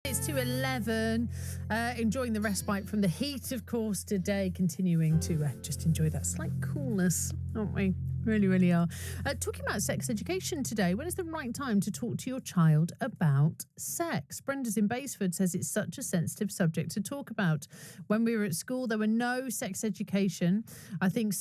It's to 11, enjoying the respite from the heat, of course, today, continuing to just enjoy that slight coolness, aren't we? Really, really are. Talking about sex education today, when is the right time to talk to your child about sex? Brenda's in Basford says it's such a sensitive subject to talk about. When we were at school, there were no sex education. I think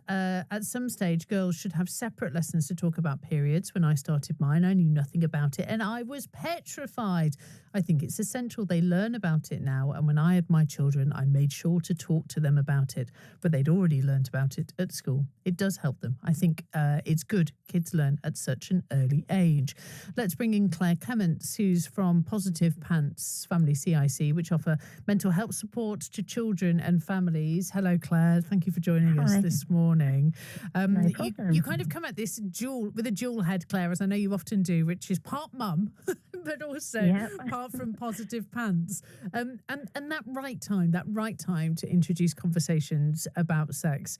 at some stage, girls should have separate lessons to talk about periods. When I started mine, I knew nothing about it and I was petrified. I think it's essential they learn about it now. And when I had my children, I made sure to talk to them about it. But they'd already learnt about it at school. It does help them. I think it's good kids learn at such an early age. Let's bring in Claire Clements, who's from Positive Pants Family CIC, which offer mental health support to children and families. Hello, Claire. Thank you for joining us this morning. No problem. You kind of come at this with a dual head, Claire, as I know you often do, which is part mum, but also part from Positive Pants. And that right time to introduce conversations about sex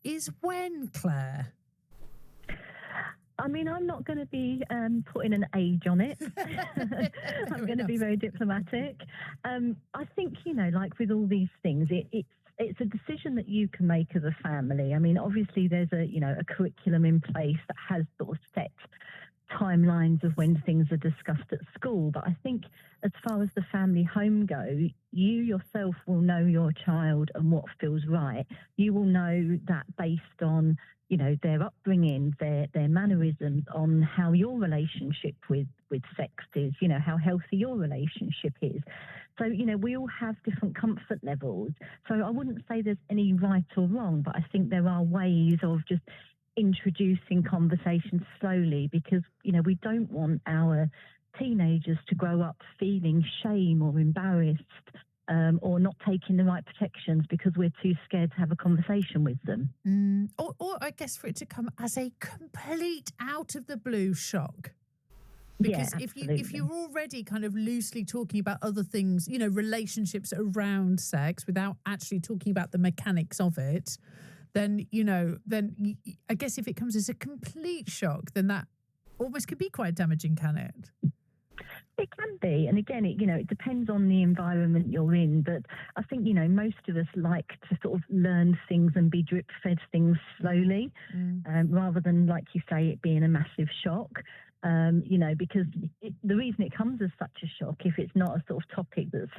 is when, Claire? I mean, I'm not going to be putting an age on it. I'm going to be very diplomatic. I think, like with all these things, it's a decision that you can make as a family. I mean, obviously there's a curriculum in place that has sort of set timelines of when things are discussed at school. But I think as far as the family home go, you yourself will know your child and what feels right. You will know that based on, their upbringing, their mannerisms, on how your relationship with sex is, how healthy your relationship is. So, we all have different comfort levels. So I wouldn't say there's any right or wrong, but I think there are ways of just introducing conversations slowly, because we don't want our teenagers to grow up feeling shame or embarrassed or not taking the right protections because we're too scared to have a conversation with them. Or I guess for it to come as a complete out of the blue shock. Because if you're already kind of loosely talking about other things, relationships around sex without actually talking about the mechanics of it, then I guess if it comes as a complete shock, then that almost could be quite damaging, can it? It can be. And again, it depends on the environment you're in. But I think, most of us like to sort of learn things and be drip-fed things slowly, rather than, like you say, it being a massive shock. Because the reason it comes as such a shock, if it's not a sort of topic that's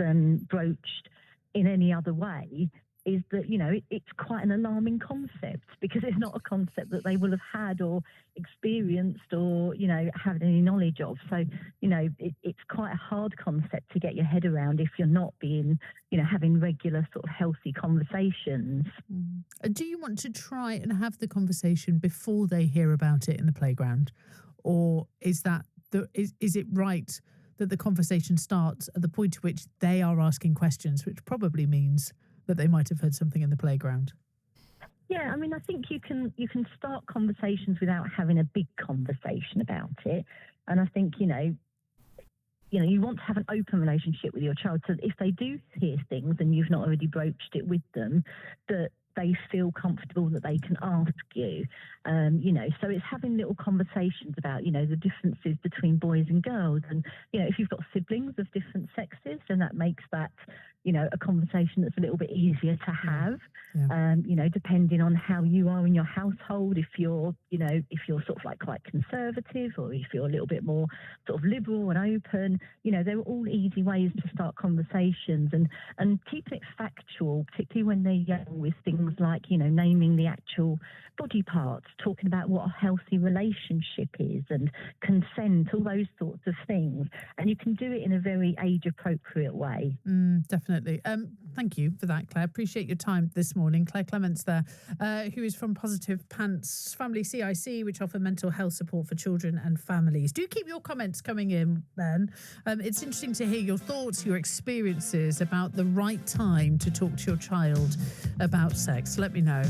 broached in any other way, is that, it's quite an alarming concept, because it's not a concept that they will have had or experienced or, had any knowledge of. So, it's quite a hard concept to get your head around if you're not being, having regular sort of healthy conversations. Do you want to try and have the conversation before they hear about it in the playground? Or is it right that the conversation starts at the point at which they are asking questions, which probably means that they might have heard something in the playground? Yeah, I mean, I think you can start conversations without having a big conversation about it. And I think, you want to have an open relationship with your child. So if they do hear things and you've not already broached it with them, that they feel comfortable that they can ask you, so it's having little conversations about, the differences between boys and girls. And, if you've got siblings of different sexes, then that makes that, a conversation that's a little bit easier to have, depending on how you are in your household. If you're sort of like quite conservative, or if you're a little bit more sort of liberal and open, they're all easy ways to start conversations, and keeping it factual, particularly when they're young, with things like, naming the actual body parts, talking about what a healthy relationship is and consent, all those sorts of things. And you can do it in a very age-appropriate way. Definitely. Thank you for that, Claire. Appreciate your time this morning. Claire Clements there, who is from Positive Pants Family CIC, which offer mental health support for children and families. Do keep your comments coming in then. It's interesting to hear your thoughts, your experiences about the right time to talk to your child about sex. Let me know.